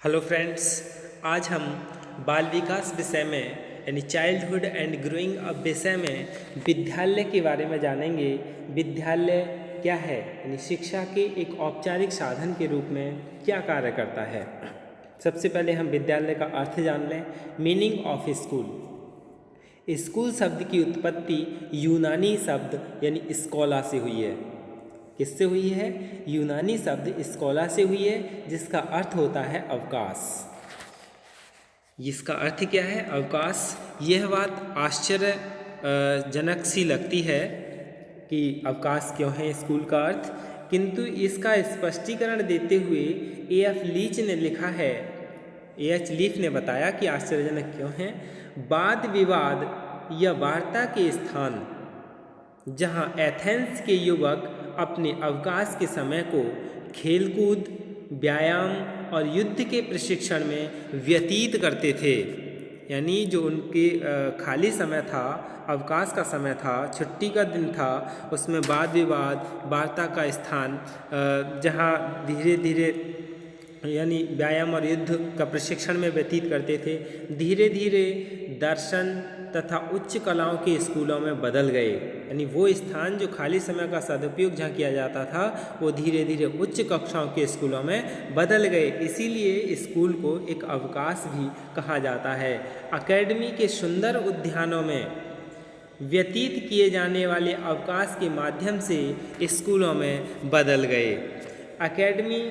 Hello friends, आज हम बाल विकास विषय में यानी चाइल्डहुड एंड ग्रोइंग अप विषय में विद्यालय के बारे में जानेंगे। विद्यालय क्या है, यानी शिक्षा के एक औपचारिक साधन के रूप में क्या कार्य करता है। सबसे पहले हम विद्यालय का अर्थ जान लें। Meaning of school. स्कूल शब्द की उत्पत्ति यूनानी शब्द यानी स्कॉला से हुई है। किससे हुई है? यूनानी शब्द स्कॉला से हुई है, जिसका अर्थ होता है अवकाश। इसका अर्थ क्या है? अवकाश। यह बात आश्चर्यजनक सी लगती है कि अवकाश क्यों है स्कूल का अर्थ, किंतु इसका स्पष्टीकरण देते हुए एएफ लीच ने लिखा है, एएच लीफ ने बताया कि आश्चर्यजनक क्यों है। वाद विवाद या वार्ता के स्थान जहाँ एथेंस के युवक अपने अवकाश के समय को खेलकूद, व्यायाम और युद्ध के प्रशिक्षण में व्यतीत करते थे, यानी जो उनके खाली समय था, अवकाश का समय था, छुट्टी का दिन था, उसमें वाद विवाद, वार्ता का स्थान जहाँ धीरे धीरे यानी व्यायाम और युद्ध का प्रशिक्षण में व्यतीत करते थे, धीरे धीरे दर्शन तथा उच्च कलाओं के स्कूलों में बदल गए। यानी वो स्थान जो खाली समय का सदुपयोग जहाँ किया जाता था, वो धीरे धीरे उच्च कक्षाओं के स्कूलों में बदल गए। इसीलिए स्कूल को एक अवकाश भी कहा जाता है। अकेडमी के सुंदर उद्यानों में व्यतीत किए जाने वाले अवकाश के माध्यम से स्कूलों में बदल गए। अकेडमी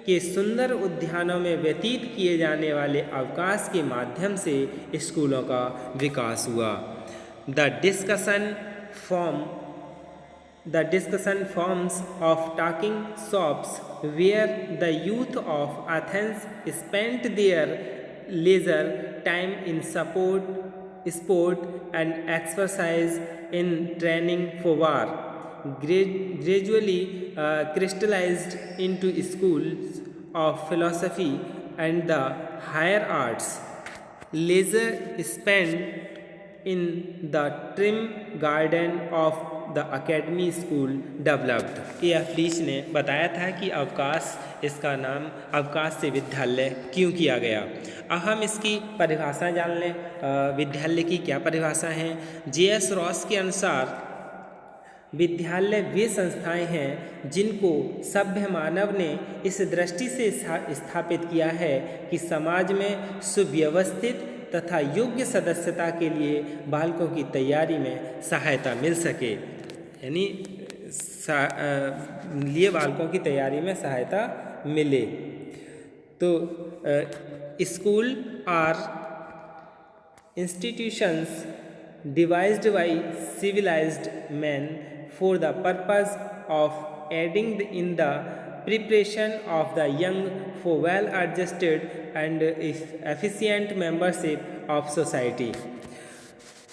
के सुंदर उद्यानों में व्यतीत किए जाने वाले अवकाश के माध्यम से स्कूलों का विकास हुआ। The discussion forms of talking shops where the youth of Athens spent their leisure time in sport and exercise in training for war gradually crystallized into schools of philosophy and the higher arts. Leisure spent in the trim garden of the academy school developed. AF. Leach ने बताया था कि अवकाश, इसका नाम अवकाश से विद्यालय क्यों किया गया। अब हम इसकी परिभाषा जान लें। विद्यालय की क्या परिभाषा है? जे.एस. रॉस के अनुसार विद्यालय वे संस्थाएं हैं जिनको सभ्य मानव ने इस दृष्टि से स्थापित किया है कि समाज में सुव्यवस्थित तथा योग्य सदस्यता के लिए बालकों की तैयारी में सहायता मिल सके, यानी लिए बालकों की तैयारी में सहायता मिले। तो school are institutions devised by civilized men for the purpose of aiding in the preparation of the young for well-adjusted and efficient membership of society.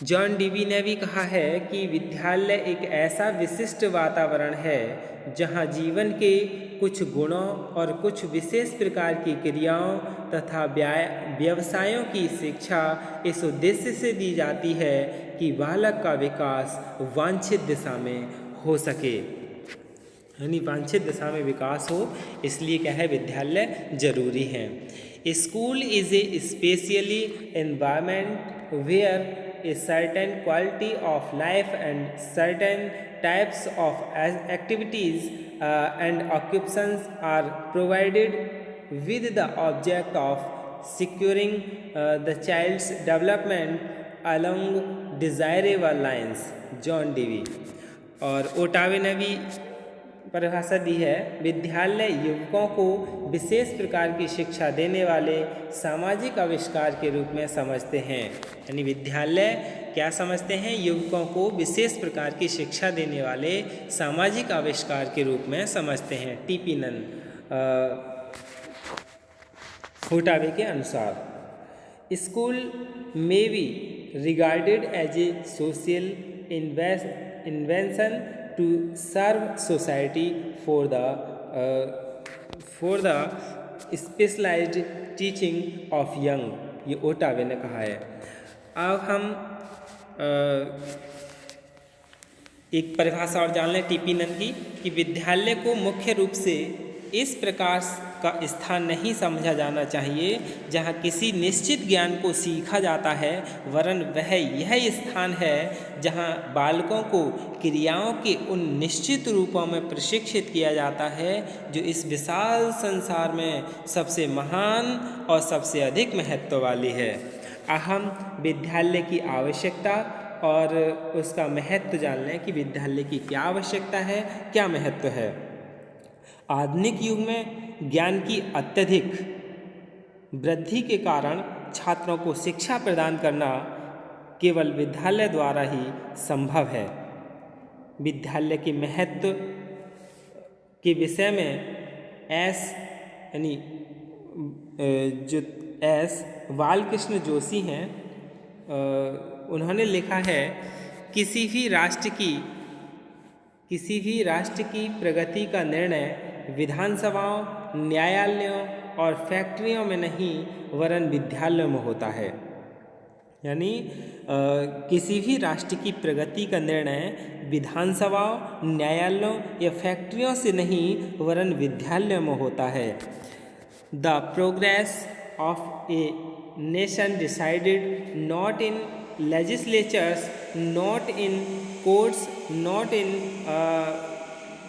John Dewey ने भी कहा है कि विद्यालय एक ऐसा विशिष्ट वातावरण है जहां जीवन के कुछ गुणों और कुछ विशेष प्रकार की क्रियाओं तथा व्यवसायों की शिक्षा इस उद्देश्य से दी जाती है कि बालक का विकास वांछित दिशा में हो सके, यानी वांछित दिशा में विकास हो, इसलिए क्या है, विद्यालय जरूरी है। School is a specially environment where a certain quality of life and certain types of activities and occupations are provided with the object of securing the child's development along desirable lines. John Dewey और ओटावे ने भी परिभाषा दी है। विद्यालय युवकों को विशेष प्रकार की शिक्षा देने वाले सामाजिक आविष्कार के रूप में समझते हैं, यानी विद्यालय क्या समझते हैं? युवकों को विशेष प्रकार की शिक्षा देने वाले सामाजिक आविष्कार के रूप में समझते हैं। टीपी नन ओटावे के अनुसार school may be regarded as a social invention to serve society for the specialized teaching of young, ये ओटावे ने कहा है। अब हम एक परिभाषा और जान लें टीपी नन की, कि विद्यालय को मुख्य रूप से इस प्रकार का स्थान नहीं समझा जाना चाहिए जहाँ किसी निश्चित ज्ञान को सीखा जाता है, वरन वह यह स्थान है जहाँ बालकों को क्रियाओं के उन निश्चित रूपों में प्रशिक्षित किया जाता है जो इस विशाल संसार में सबसे महान और सबसे अधिक महत्व वाली है। अहम विद्यालय की आवश्यकता और उसका महत्व जान लें कि विद्यालय की क्या आवश्यकता है, क्या महत्व है। आधुनिक युग में ज्ञान की अत्यधिक वृद्धि के कारण छात्रों को शिक्षा प्रदान करना केवल विद्यालय द्वारा ही संभव है। विद्यालय के महत्व के विषय में एस बालकृष्ण जोशी हैं, उन्होंने लिखा है, किसी भी राष्ट्र की प्रगति का निर्णय विधानसभाओं, न्यायालयों और फैक्ट्रियों में नहीं वरन विद्यालयों में होता है। यानी किसी भी राष्ट्र की प्रगति का निर्णय विधानसभाओं, न्यायालयों या फैक्ट्रियों से नहीं वरन विद्यालयों में होता है। The progress of a nation decided not in legislatures, not in courts, not in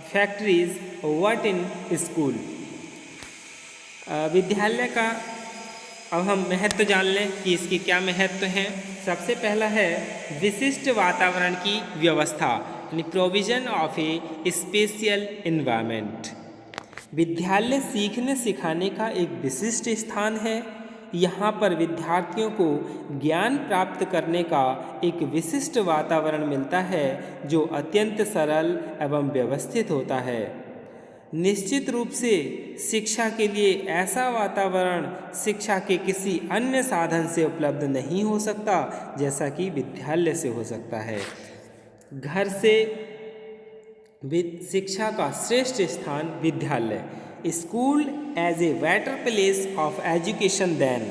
factories, what in school। विद्यालय का अब हम महत्व जान लें कि इसकी क्या महत्व हैं। सबसे पहला है विशिष्ट वातावरण की व्यवस्था, यानी provision of A special environment. विद्यालय सीखने सिखाने का एक विशिष्ट स्थान है। यहाँ पर विद्यार्थियों को ज्ञान प्राप्त करने का एक विशिष्ट वातावरण मिलता है जो अत्यंत सरल एवं व्यवस्थित होता है। निश्चित रूप से शिक्षा के लिए ऐसा वातावरण शिक्षा के किसी अन्य साधन से उपलब्ध नहीं हो सकता जैसा कि विद्यालय से हो सकता है। घर से शिक्षा का श्रेष्ठ स्थान विद्यालय। School as a better place of education than.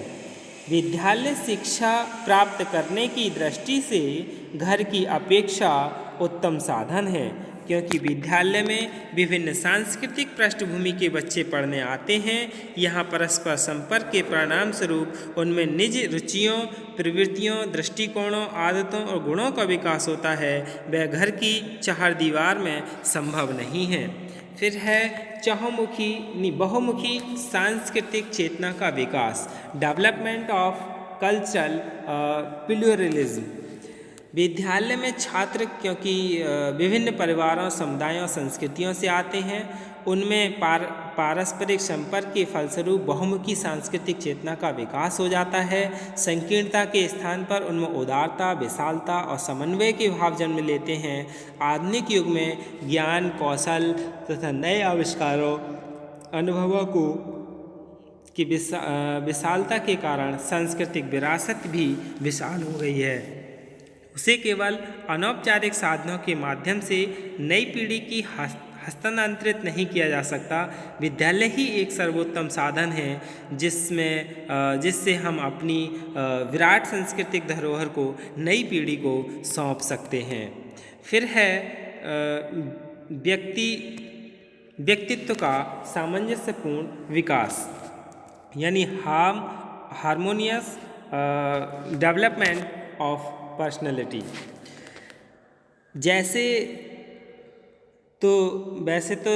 विद्यालय शिक्षा प्राप्त करने की दृष्टि से घर की अपेक्षा उत्तम साधन है, क्योंकि विद्यालय में विभिन्न सांस्कृतिक पृष्ठभूमि के बच्चे पढ़ने आते हैं। यहाँ परस्पर संपर्क के परिणाम स्वरूप उनमें निज रुचियों, प्रवृत्तियों, दृष्टिकोणों, आदतों और गुणों का विकास होता है। वह घर की चारदीवार में संभव नहीं है। फिर है बहुमुखी सांस्कृतिक चेतना का विकास, डेवलपमेंट ऑफ कल्चरल प्लूरलिज्म। विद्यालय में छात्र क्योंकि विभिन्न परिवारों, समुदायों, संस्कृतियों से आते हैं, उनमें पारस्परिक संपर्क के फलस्वरूप बहुमुखी सांस्कृतिक चेतना का विकास हो जाता है। संकीर्णता के स्थान पर उनमें उदारता, विशालता और समन्वय के भाव जन्म लेते हैं। आधुनिक युग में ज्ञान, कौशल तथा नए आविष्कारों, अनुभवों की विशालता के कारण सांस्कृतिक विरासत भी विशाल हो गई है। उसे केवल अनौपचारिक साधनों के माध्यम से नई पीढ़ी की हस्तांतरित नहीं किया जा सकता। विद्यालय ही एक सर्वोत्तम साधन है जिससे हम अपनी विराट सांस्कृतिक धरोहर को नई पीढ़ी को सौंप सकते हैं। फिर है व्यक्तित्व का सामंजस्यपूर्ण विकास, यानी हार्मोनियस डेवलपमेंट ऑफ पर्सनैलिटी। वैसे तो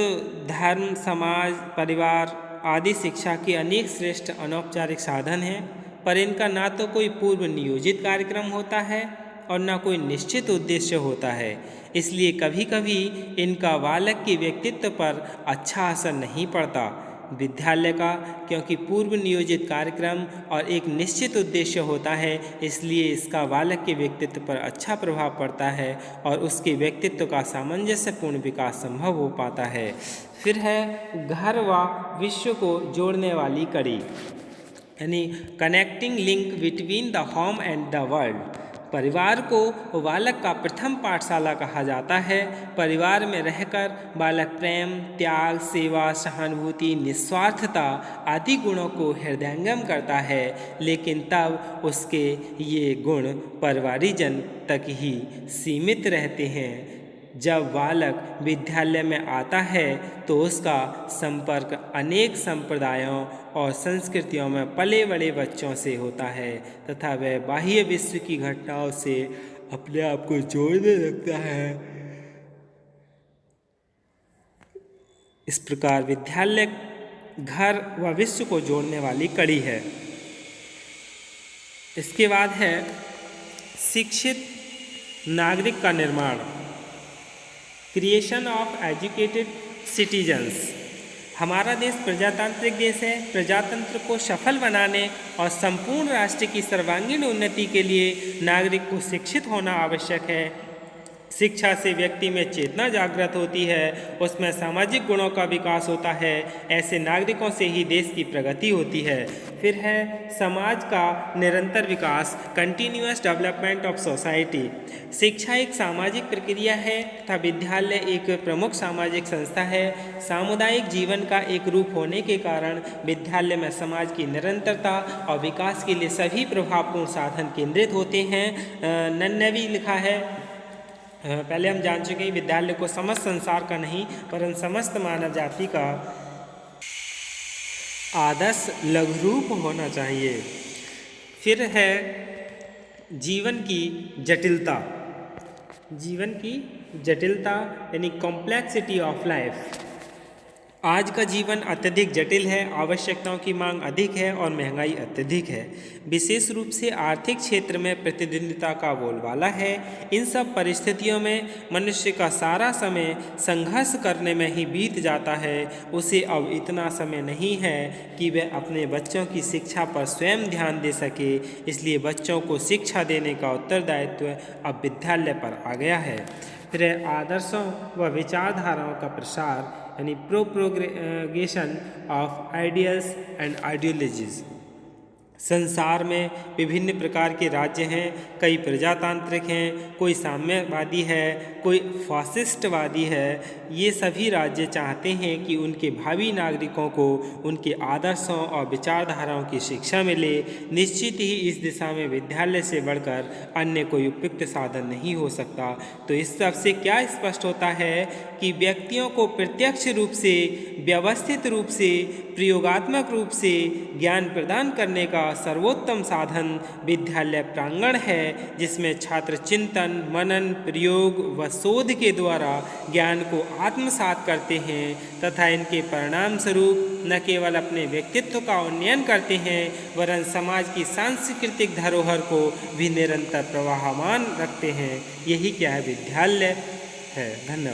धर्म, समाज, परिवार आदि शिक्षा के अनेक श्रेष्ठ अनौपचारिक साधन हैं, पर इनका ना तो कोई पूर्व नियोजित कार्यक्रम होता है और ना कोई निश्चित उद्देश्य होता है। इसलिए कभी कभी इनका बालक के व्यक्तित्व पर अच्छा असर नहीं पड़ता। विद्यालय का क्योंकि पूर्व नियोजित कार्यक्रम और एक निश्चित उद्देश्य होता है, इसलिए इसका बालक के व्यक्तित्व पर अच्छा प्रभाव पड़ता है और उसके व्यक्तित्व का सामंजस्यपूर्ण विकास संभव हो पाता है। फिर है घर व विश्व को जोड़ने वाली कड़ी, यानी connecting link between the home and the world. परिवार को बालक का प्रथम पाठशाला कहा जाता है। परिवार में रहकर बालक प्रेम, त्याग, सेवा, सहानुभूति, निस्वार्थता आदि गुणों को हृदयंगम करता है, लेकिन तब उसके ये गुण परिवारीजन तक ही सीमित रहते हैं। जब बालक विद्यालय में आता है तो उसका संपर्क अनेक संप्रदायों और संस्कृतियों में पले बड़े बच्चों से होता है तथा वह बाह्य विश्व की घटनाओं से अपने आप को जोड़ने लगता है। इस प्रकार विद्यालय घर व विश्व को जोड़ने वाली कड़ी है। इसके बाद है शिक्षित नागरिक का निर्माण, क्रिएशन ऑफ एजुकेटेड सिटीजन्स। हमारा देश प्रजातांत्रिक देश है। प्रजातंत्र को सफल बनाने और संपूर्ण राष्ट्र की सर्वांगीण उन्नति के लिए नागरिक को शिक्षित होना आवश्यक है। शिक्षा से व्यक्ति में चेतना जागृत होती है, उसमें सामाजिक गुणों का विकास होता है। ऐसे नागरिकों से ही देश की प्रगति होती है। फिर है समाज का निरंतर विकास, कंटिन्यूअस डेवलपमेंट ऑफ सोसाइटी। शिक्षा एक सामाजिक प्रक्रिया है तथा विद्यालय एक प्रमुख सामाजिक संस्था है। सामुदायिक जीवन का एक रूप होने के कारण विद्यालय में समाज की निरंतरता और विकास के लिए सभी प्रभावपूर्ण साधन केंद्रित होते हैं। नन्नवी लिखा है, पहले हम जान चुके हैं विद्यालय को समस्त संसार का नहीं परंतु समस्त मानव जाति का आदर्श लघुरूप होना चाहिए। फिर है जीवन की जटिलता। जीवन की जटिलता यानी कॉम्प्लेक्सिटी ऑफ लाइफ। आज का जीवन अत्यधिक जटिल है, आवश्यकताओं की मांग अधिक है और महंगाई अत्यधिक है। विशेष रूप से आर्थिक क्षेत्र में प्रतिद्वंद्विता का बोलबाला है। इन सब परिस्थितियों में मनुष्य का सारा समय संघर्ष करने में ही बीत जाता है। उसे अब इतना समय नहीं है कि वह अपने बच्चों की शिक्षा पर स्वयं ध्यान दे सके। इसलिए बच्चों को शिक्षा देने का उत्तरदायित्व अब विद्यालय पर आ गया है। फिर आदर्शों व विचारधाराओं का प्रसार यानी propagation of ideals and ideologies. संसार में विभिन्न प्रकार के राज्य हैं, कई प्रजातांत्रिक हैं, कोई साम्यवादी है, कोई फासिस्टवादी है। ये सभी राज्य चाहते हैं कि उनके भावी नागरिकों को उनके आदर्शों और विचारधाराओं की शिक्षा मिले। निश्चित ही इस दिशा में विद्यालय से बढ़कर अन्य कोई उपयुक्त साधन नहीं हो सकता। तो इस सब से क्या स्पष्ट होता है कि व्यक्तियों को प्रत्यक्ष रूप से, व्यवस्थित रूप से, प्रयोगात्मक रूप से ज्ञान प्रदान करने का सर्वोत्तम साधन विद्यालय प्रांगण है, जिसमें छात्र चिंतन, मनन, प्रयोग व शोध के द्वारा ज्ञान को आत्मसात करते हैं तथा इनके परिणाम स्वरूप न केवल अपने व्यक्तित्व का उन्नयन करते हैं वरन समाज की सांस्कृतिक धरोहर को भी निरंतर प्रवाहमान रखते हैं। यही क्या है, विद्यालय है। धन्यवाद।